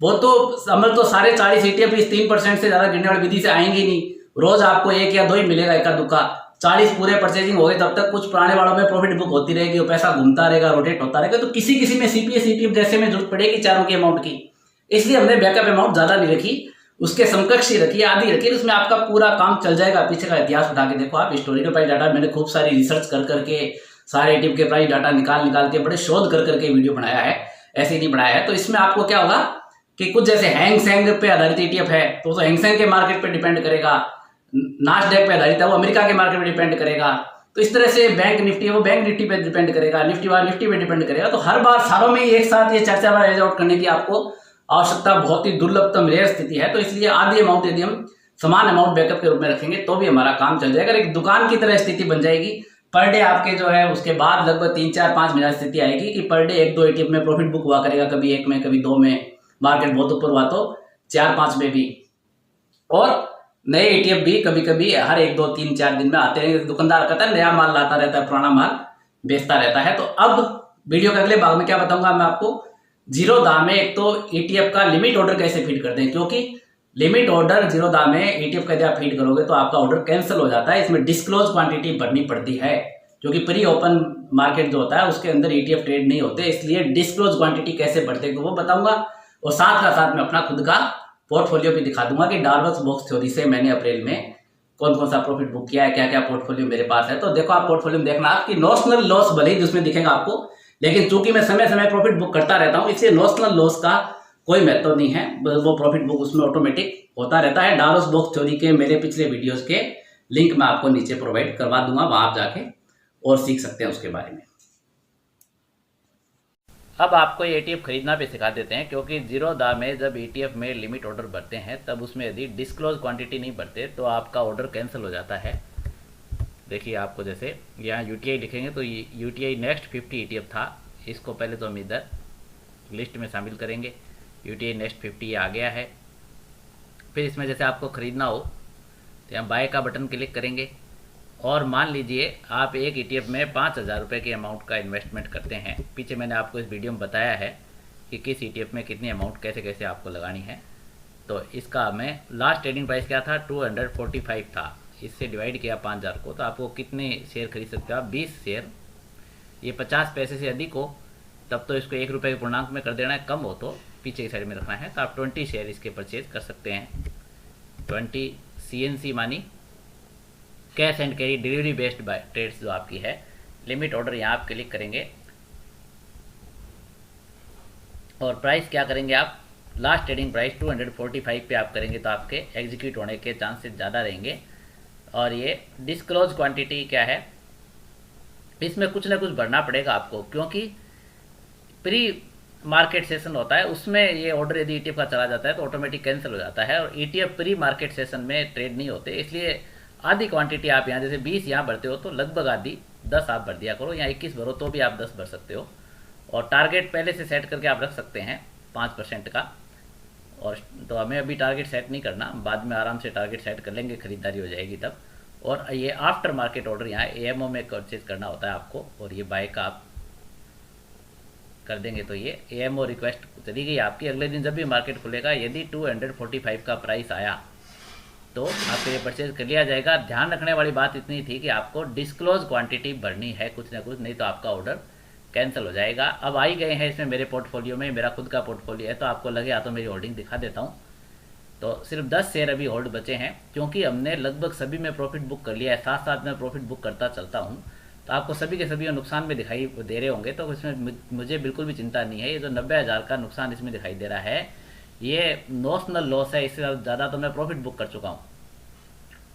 वो तो अमल तो सारे 40 ETF इस 3% से ज्यादा गिरने वाली विधि से आएंगे नहीं, रोज आपको 1 या 2 ही मिलेगा, एका दुक्का। 40 पूरे परचेजिंग हो गए तब तक कुछ पुराने वालों में प्रॉफिट बुक होती रहेगी, वो पैसा घूमता रहेगा, रोटेट होता रहेगा। तो किसी किसी में CPSE ETF जैसे में जरूरत पड़ेगी चारों की अमाउंट की, इसलिए हमने बैकअप अमाउंट ज्यादा नहीं रखी, उसके समकक्ष ही रखी, आधी रखी, उसमें आपका पूरा काम चल जाएगा। पीछे का इतिहास उठा के देखो आप, हिस्टोरिकल प्राइस डाटा मैंने खूब सारी रिसर्च कर करके सारे ETF के प्राइस डाटा निकाल के बड़े शोध कर करके वीडियो बनाया है, ऐसे नहीं बनाया है। तो इसमें आपको क्या होगा कि कुछ जैसे हैंग सेंग पे आधारित ETF है तो हैंग सेंग के मार्केट पे डिपेंड करेगा, नास्डैक पे आधारित है वो अमेरिका के मार्केट पे डिपेंड करेगा। तो इस तरह से बैंक निफ्टी है वो बैंक निफ्टी पे डिपेंड करेगा, निफ्टी वाला निफ्टी पे डिपेंड करेगा। तो हर बार सारों में एक साथ ये 4 बार एवरेज आउट करने की आपको आवश्यकता बहुत ही दुर्लभतम रेयर स्थिति है। तो इसलिए आधी अमाउंट यदि हम समान अमाउंट बैकअप के रूप में रखेंगे तो भी हमारा काम चल जाएगा। एक दुकान की तरह स्थिति बन जाएगी, पर डे आपके जो है उसके बाद लगभग 3, 4, 5 महीना स्थिति आएगी कि पर डे 1, 2 ETF में प्रॉफिट बुक हुआ करेगा, कभी 1 में कभी 2 में, मार्केट बहुत ऊपर हुआ तो 4, 5 में भी। और नए ETF भी कभी कभी हर 1, 2, 3, 4 दिन में आते हैं। दुकानदार कहता है नया माल लाता रहता है, पुराना माल बेचता रहता है। तो अब वीडियो के अगले भाग में क्या बताऊंगा मैं आपको, जीरो दाम में एक तो ETF का लिमिट ऑर्डर कैसे फिट करते हैं, क्योंकि लिमिट ऑर्डर जीरोधा में ETF का यदि आप फीड करोगे तो आपका ऑर्डर कैंसिल हो जाता है। इसमें डिस्क्लोज क्वांटिटी भरनी पड़ती है, क्योंकि प्री ओपन मार्केट जो होता है उसके अंदर ETF ट्रेड नहीं होते, इसलिए डिस्क्लोज क्वांटिटी कैसे भरते हैं तो वो बताऊंगा। और साथ का साथ मैं अपना खुद का पोर्टफोलियो भी दिखा दूंगा कि डार्बस बॉक्स थ्योरी से मैंने अप्रैल में कौन कौन सा प्रॉफिट बुक किया है, क्या क्या पोर्टफोलियो मेरे पास है। तो देखो आप पोर्टफोलियो में देखना आपकी नॉशनल लॉस भले ही जिसमें दिखेगा आपको, लेकिन चूंकि मैं समय समय प्रॉफिट बुक करता रहता हूं इसलिए नॉशनल लॉस का कोई महत्व नहीं है, वो प्रॉफिट बुक उसमें ऑटोमेटिक होता रहता है। डार्बस बॉक्स थ्योरी के मेरे पिछले वीडियोस के लिंक मैं आपको नीचे प्रोवाइड करवा दूंगा, वहां आप जाके और सीख सकते हैं उसके बारे में। अब आपको ये ETF खरीदना भी सिखा देते हैं, क्योंकि जीरोधा में जब ETF में लिमिट ऑर्डर भरते हैं तब उसमें यदि डिस्क्लोज क्वांटिटी नहीं भरते तो आपका ऑर्डर कैंसिल हो जाता है। देखिए आपको जैसे यहाँ UTI लिखेंगे तो UTI नेक्स्ट 50 ETF था, इसको पहले तो हम इधर लिस्ट में शामिल करेंगे। UTI नेक्स्ट 50 ये आ गया है। फिर इसमें जैसे आपको ख़रीदना हो तो यहाँ बाय का बटन क्लिक करेंगे और मान लीजिए आप एक ETF में 5,000 रुपये के अमाउंट का इन्वेस्टमेंट करते हैं। पीछे मैंने आपको इस वीडियो में बताया है कि किस ETF में कितनी अमाउंट कैसे कैसे आपको लगानी है। तो इसका मैं लास्ट ट्रेडिंग प्राइस क्या था, 245 था। इससे डिवाइड किया 5,000 को तो आपको कितने शेयर खरीद सकते हो आप, 20 शेयर। ये 50 पैसे से अधिक हो तब तो इसको 1 रुपये के पूर्णांक में कर देना है, कम हो तो पीछे की साइड में रखना है। तो आप 20 शेयर इसके परचेज कर सकते हैं। 20 CNC मानी cash and carry delivery based buy trades जो आपकी है। लिमिट ऑर्डर यहाँ आप क्लिक करेंगे और प्राइस क्या करेंगे आप, लास्ट ट्रेडिंग प्राइस 245 पे आप करेंगे तो आपके एग्जीक्यूट होने के चांसेस ज़्यादा रहेंगे। और ये डिस्क्लोज क्वांटिटी क्या है, इसमें कुछ ना कुछ भरना पड़ेगा आपको, क्योंकि प्री मार्केट सेशन होता है उसमें ये ऑर्डर यदि ETF का चला जाता है तो ऑटोमेटिक कैंसिल हो जाता है। और ETF प्री मार्केट सेशन में ट्रेड नहीं होते, इसलिए आधी क्वांटिटी आप यहाँ जैसे 20 यहाँ भरते हो तो लगभग आधी 10 आप भर दिया करो, यहाँ 21 भरो तो भी आप 10 भर सकते हो। और टारगेट पहले से सेट करके आप रख सकते हैं 5% का। और तो हमें अभी टारगेट सेट नहीं करना, बाद में आराम से टारगेट सेट कर लेंगे, खरीदारी हो जाएगी तब। और ये आफ्टर मार्केट ऑर्डर यहाँ AMO में परचेज करना होता है आपको, और ये बाय का आप कर देंगे तो ये AMO रिक्वेस्ट चली गई आपकी। अगले दिन जब भी मार्केट खुलेगा यदि 245 का प्राइस आया तो आपके लिए परचेज कर लिया जाएगा। ध्यान रखने वाली बात इतनी थी कि आपको डिस्क्लोज क्वांटिटी भरनी है कुछ ना कुछ, नहीं तो आपका ऑर्डर कैंसिल हो जाएगा। अब आ ही गए हैं इसमें मेरे पोर्टफोलियो में, मेरा खुद का पोर्टफोलियो है तो आपको लगे या तो मेरी होल्डिंग दिखा देता हूँ। तो सिर्फ 10 शेयर अभी होल्ड बचे हैं, क्योंकि हमने लगभग सभी में प्रॉफिट बुक कर लिया है। साथ साथ मैं प्रॉफिट बुक करता चलता हूँ तो आपको सभी के सभी नुकसान में दिखाई दे रहे होंगे, तो इसमें मुझे बिल्कुल भी चिंता नहीं है। ये जो 90,000 का नुकसान इसमें दिखाई दे रहा है ये नॉशनल लॉस है, इससे ज़्यादा तो मैं प्रॉफिट बुक कर चुका हूँ।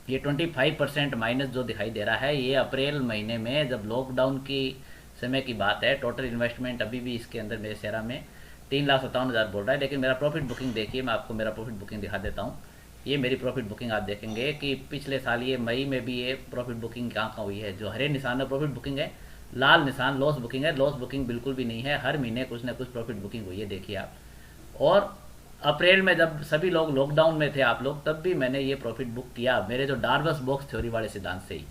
ये 25% माइनस जो दिखाई दे रहा है ये अप्रैल महीने में जब लॉकडाउन की समय की बात है। टोटल इन्वेस्टमेंट अभी भी इसके अंदर मेरे शेरा में 3,57,000 बोल रहा है, लेकिन मेरा प्रॉफिट बुकिंग देखिए, मैं आपको मेरा प्रॉफिट बुकिंग दिखा देता हूँ। ये मेरी प्रॉफिट बुकिंग आप देखेंगे कि पिछले साल ये मई में भी ये प्रॉफिट बुकिंग कहाँ हुई है। जो हरे निशान में प्रॉफिट बुकिंग है, लाल निशान लॉस बुकिंग है। लॉस बुकिंग बिल्कुल भी नहीं है, हर महीने कुछ ना कुछ प्रॉफिट बुकिंग हुई है, देखिए आप। और अप्रैल में जब सभी लोग लॉकडाउन में थे आप लोग, तब भी मैंने ये प्रॉफिट बुक किया मेरे जो डार्बस बॉक्स थ्योरी वाले सिद्धांत से ही।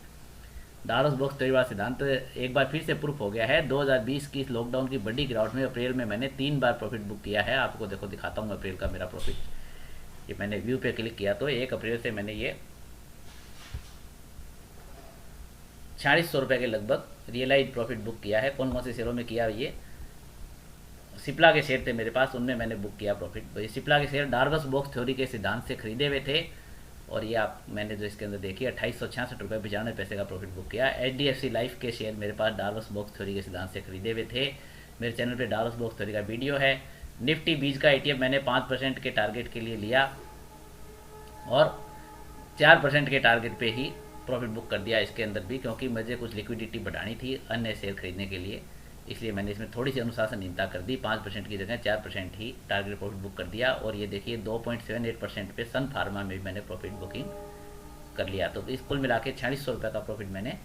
डार्बस बॉक्स थ्योरी वाला सिद्धांत एक बार फिर से प्रूफ हो गया है। 2020 की इस लॉकडाउन की बड़ी गिरावट में अप्रैल में मैंने 3 बार प्रॉफिट बुक किया है। आपको देखो दिखाता हूँ अप्रैल का मेरा प्रॉफिट। ये मैंने व्यू पे क्लिक किया तो 1 अप्रैल से मैंने ये 4600 रुपये के लगभग रियलाइज प्रॉफिट बुक किया है। कौन कौन से शेयरों में किया, ये सिप्ला के शेयर थे मेरे पास, उनमें मैंने बुक किया प्रॉफिट। तो ये सिप्ला के शेयर डार्बस बॉक्स थ्योरी के सिद्धांत से खरीदे हुए थे। और ये आप मैंने जो इसके अंदर देखिए 2866 रुपये 95 पैसे का प्रॉफिट बुक किया। HDFC लाइफ के शेयर मेरे पास डार्बस बॉक्स थ्योरी के सिद्धांत से खरीदे हुए थे। मेरे चैनल पे डार्बस बॉक्स थ्योरी का वीडियो है। निफ्टी 20 का ETF मैंने 5% के टारगेट के लिए लिया और 4% के टारगेट पे ही प्रॉफिट बुक कर दिया इसके अंदर भी, क्योंकि मुझे कुछ लिक्विडिटी बढ़ानी थी अन्य शेयर खरीदने के लिए, इसलिए मैंने इसमें थोड़ी सी अनुशासनहीनता कर दी। 5% की जगह 4% ही टारगेट प्रॉफिट बुक कर दिया। और ये देखिए 2.78% पे सन फार्मा में भी मैंने प्रॉफिट बुकिंग कर लिया। तो इस कुल मिला के 4600 रुपये का प्रॉफिट मैंने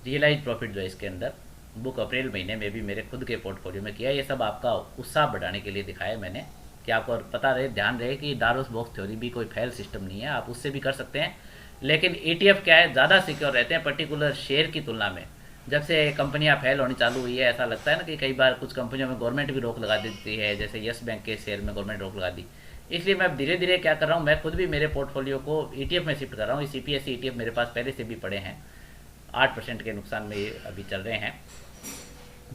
रियलाइज प्रॉफिट जो है इसके अंदर बुक अप्रैल महीने में भी मेरे खुद के पोर्टफोलियो में किया। ये सब आपका उत्साह बढ़ाने के लिए दिखाया मैंने, कि आपको पता रहे, ध्यान रहे कि डार्बस बॉक्स थ्योरी भी कोई फेल सिस्टम नहीं है, आप उससे भी कर सकते हैं। लेकिन ETF क्या है, ज़्यादा सिक्योर रहते हैं पर्टिकुलर शेयर की तुलना में। जब से कंपनियां फेल होनी चालू हुई है, ऐसा लगता है ना कि कई बार कुछ कंपनियों में गवर्नमेंट भी रोक लगा देती है, जैसे यस बैंक के शेयर में गवर्नमेंट रोक लगा दी। इसलिए मैं धीरे धीरे क्या कर रहा हूँ, मैं खुद भी मेरे पोर्टफोलियो को ETF में शिफ्ट कर रहा हूँ। CPSE ETF मेरे पास पहले से भी पड़े हैं, 8% के नुकसान में ये अभी चल रहे हैं,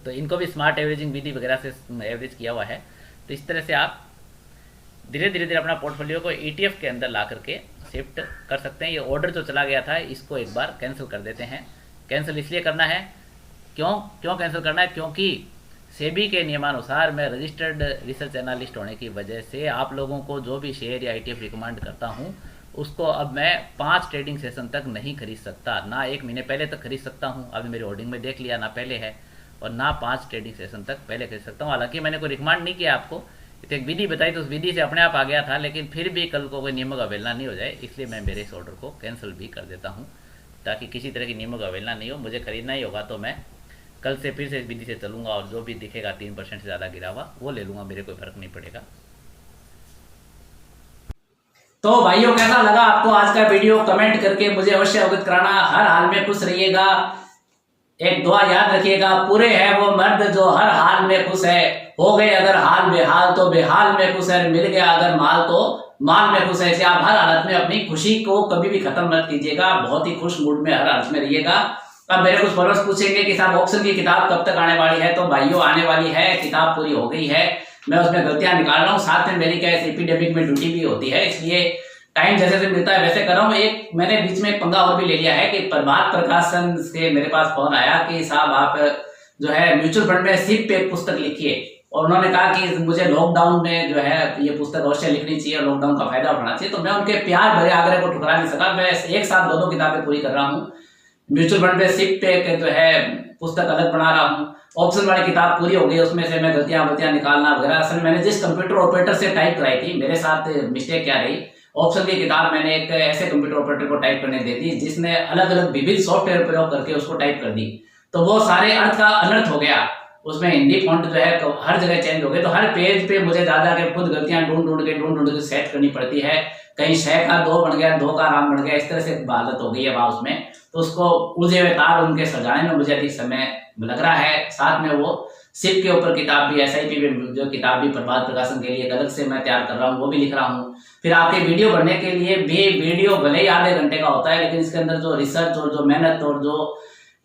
तो इनको भी स्मार्ट एवरेजिंग विधि वगैरह से एवरेज किया हुआ है। तो इस तरह से आप धीरे धीरे अपना पोर्टफोलियो को ETF के अंदर ला करके शिफ्ट कर सकते हैं। ये ऑर्डर जो चला गया था इसको एक बार कैंसिल कर देते हैं। कैंसिल इसलिए करना है, क्यों कैंसिल करना है, क्योंकि सेबी के नियमानुसार मैं रजिस्टर्ड रिसर्च एनालिस्ट होने की वजह से आप लोगों को जो भी शेयर या ETF रिकमेंड करता हूं उसको अब मैं 5 ट्रेडिंग सेशन तक नहीं खरीद सकता, ना 1 महीने पहले तक खरीद सकता हूं, अभी मेरी होर्डिंग में देख लिया, ना पहले है, और ना 5 ट्रेडिंग सेशन तक पहले खरीद सकता हूं। हालांकि मैंने कोई रिकमेंड नहीं किया आपको, तो एक विधि बताई तो उस विधि से अपने आप आ गया था, लेकिन फिर भी कल को कोई नियमों का अवहेलना नहीं हो जाए, इसलिए मैं मेरे इस ऑर्डर को कैंसिल भी कर देता हूँ, ताकि किसी तरह की नियमों का अवहेलना नहीं हो। मुझे खरीदना ही होगा तो मैं कल से फिर से इस विधि से चलूंगा, और जो भी दिखेगा 3% से ज़्यादा गिरा हुआ वो ले लूँगा, मेरे कोई फर्क नहीं पड़ेगा। तो भाइयों कैसा लगा आपको आज का वीडियो, कमेंट करके मुझे अवश्य अवगत कराना। हर हाल में खुश रहिएगा, एक दुआ याद रखिएगा, पूरे है वो मर्द जो हर हाल में खुश है, हो गए अगर हाल बेहाल तो बेहाल में खुश है, मिल गया अगर माल तो माल में खुश है। ऐसे आप हर हालत में अपनी खुशी को कभी भी खत्म मत कीजिएगा, बहुत ही खुश मूड में हर हालत में रहिएगा। अब मेरे कुछ फॉलोअर्स पूछेंगे कि साहब ऑक्शन की किताब कब तक आने वाली है, तो भाइयों आने वाली है, किताब पूरी हो गई है, मैं उसमें गलतियां निकाल रहा हूँ, साथ में मेरी क्या एपिडेमिक में ड्यूटी भी होती है, इसलिए टाइम जैसे से मिलता है वैसे कर रहा हूँ। एक मैंने बीच में एक पंगा और भी ले लिया है कि प्रभात प्रकाशन से मेरे पास फोन आया कि साहब आप जो है म्यूचुअल फंड में सिप पे एक पुस्तक लिखिए, और उन्होंने कहा कि मुझे लॉकडाउन में जो है ये पुस्तक अवश्य लिखनी चाहिए, लॉकडाउन का फायदा उठाना चाहिए। तो मैं उनके प्यार भरे आग्रह को ठुकरा नहीं सका, मैं एक साथ 2 किताबें पूरी कर रहा हूँ। म्यूचुअल फंड पे सिप पे जो है पुस्तक अलग बना रहा हूँ, ऑप्शन वाली किताब पूरी हो गई, उसमें से मैं गलतियां निकालना वगैरह। असल मैंने जिस कंप्यूटर ऑपरेटर से टाइप कराई थी, मेरे साथ मिस्टेक क्या रही, ऑप्शन की किताब मैंने एक ऐसे कंप्यूटर ऑपरेटर को टाइप करने दे दी जिसने अलग अलग विभिन्न सॉफ्टवेयर प्रयोग करके उसको टाइप कर दी, तो वो सारे अर्थ का अनर्थ हो गया, उसमें हिंदी फॉन्ट जो है तो हर जगह चेंज हो गए, तो हर पेज पे मुझे ज्यादा के खुद गलतियां ढूंढ के सेट करनी पड़ती है। कहीं शय का 2 बन गया, 2 का नाम बन गया, इस तरह से हालत हो गई है वहां उसमें, तो उसको उलझे हुए तार उनके सजाने में मुझे अधिक समय लग रहा है। साथ में वो सिप के ऊपर किताब भी, SIP में जो किताब भी प्रभात प्रकाशन के लिए अलग से मैं तैयार कर रहा हूँ, वो भी लिख रहा हूँ। फिर आपके वीडियो बनने के लिए भी, वीडियो भले ही आधे घंटे का होता है, लेकिन इसके अंदर जो रिसर्च और जो मेहनत और जो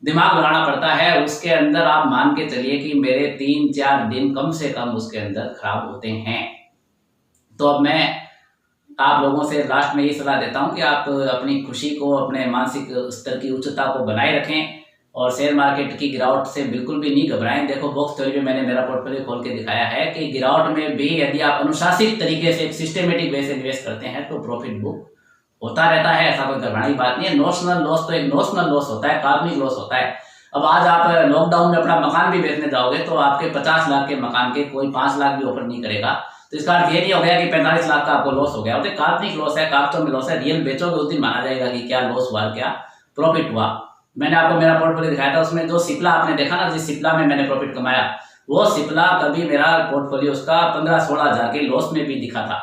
दिमाग लगाना पड़ता है, उसके अंदर आप मान के चलिए कि मेरे 3-4 दिन कम से कम उसके अंदर खराब होते हैं। तो अब मैं आप लोगों से लास्ट में ये सलाह देता हूं कि आप अपनी खुशी को, अपने मानसिक स्तर की उच्चता को बनाए रखें, और शेयर मार्केट की गिरावट से बिल्कुल भी नहीं घबराएं। देखो बॉक्स थ्योरी में मैंने मेरा पोर्टफोलियो खोल के दिखाया है कि गिरावट में भी यदि आप अनुशासित तरीके से, एक सिस्टेमेटिक वे से निवेश करते हैं तो प्रॉफिट बुक होता रहता है, ऐसा कोई घबराने की बात नहीं है। नोशनल लॉस तो एक नोशनल लॉस होता है, काल्पनिक लॉस होता है। अब आज आप लॉकडाउन में अपना मकान भी बेचने जाओगे तो आपके 50 लाख के मकान के कोई 5 लाख भी ऑफर नहीं करेगा, तो इसका अर्थ ये नहीं हो गया कि 45 लाख का आपको लॉस हो गया। काल्पनिक लॉस है, कागजों में लॉस है, रियल बेचोगे उस दिन माना जाएगा कि क्या लॉस हुआ, क्या प्रॉफिट हुआ। मैंने आपको मेरा पोर्टफोलियो दिखाया था, उसमें जो सिप्ला आपने देखा ना, जिस सिप्ला में मैंने प्रॉफिट कमाया, वो सिप्ला कभी मेरा पोर्टफोलियो उसका 15-16 हजार के लॉस में भी दिखा था,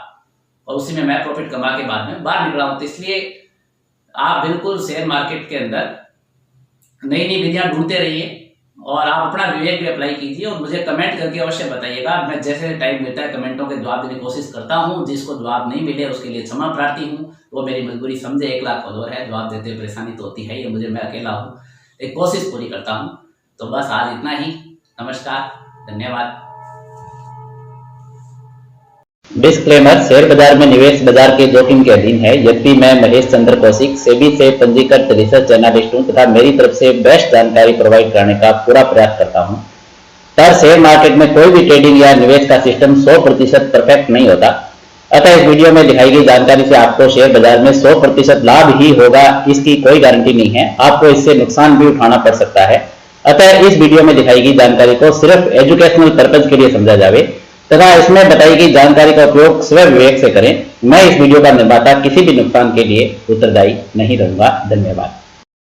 और उसी में मैं प्रॉफिट कमा के बाद में बाहर निकला हूं। तो इसलिए आप बिल्कुल शेयर मार्केट के अंदर नई नई विधियां ढूंढते रहिए, और आप अपना विवेक भी अप्लाई कीजिए, और मुझे कमेंट करके अवश्य बताइएगा। मैं जैसे टाइम मिलता है कमेंटों के जवाब देने की कोशिश करता हूं, जिसको जवाब नहीं मिले उसके लिए क्षमा प्रार्थी हूं, वो मेरी मजबूरी समझे। 1 लाख फॉलोअर है, जवाब देते परेशानी तो होती है, ये मुझे, मैं अकेला हूँ, एक कोशिश पूरी करता हूँ। तो बस आज इतना ही, नमस्कार, धन्यवाद। डिस्क्लेमर, शेयर बाजार में निवेश बाजार के जोखिम के अधीन है। यद्यपि मैं महेश चंद्र कौशिक सेबी से पंजीकृत रिसर्च एनालिस्ट हूं तथा मेरी तरफ से बेस्ट जानकारी प्रोवाइड कराने का पूरा प्रयास करता हूं, पर शेयर मार्केट में कोई भी ट्रेडिंग या निवेश का सिस्टम 100% परफेक्ट नहीं होता। अतः इस वीडियो में दिखाई गई जानकारी से आपको शेयर बाजार में 100% लाभ ही होगा, इसकी कोई गारंटी नहीं है, आपको इससे नुकसान भी उठाना पड़ सकता है। अतः इस वीडियो में दिखाई गई जानकारी को सिर्फ एजुकेशनल पर्पज के लिए समझा जावे तथा इसमें बताई गई जानकारी का उपयोग स्व विवेक से करें। मैं इस वीडियो का निर्माता किसी भी नुकसान के लिए उत्तरदायी नहीं रहूंगा। धन्यवाद।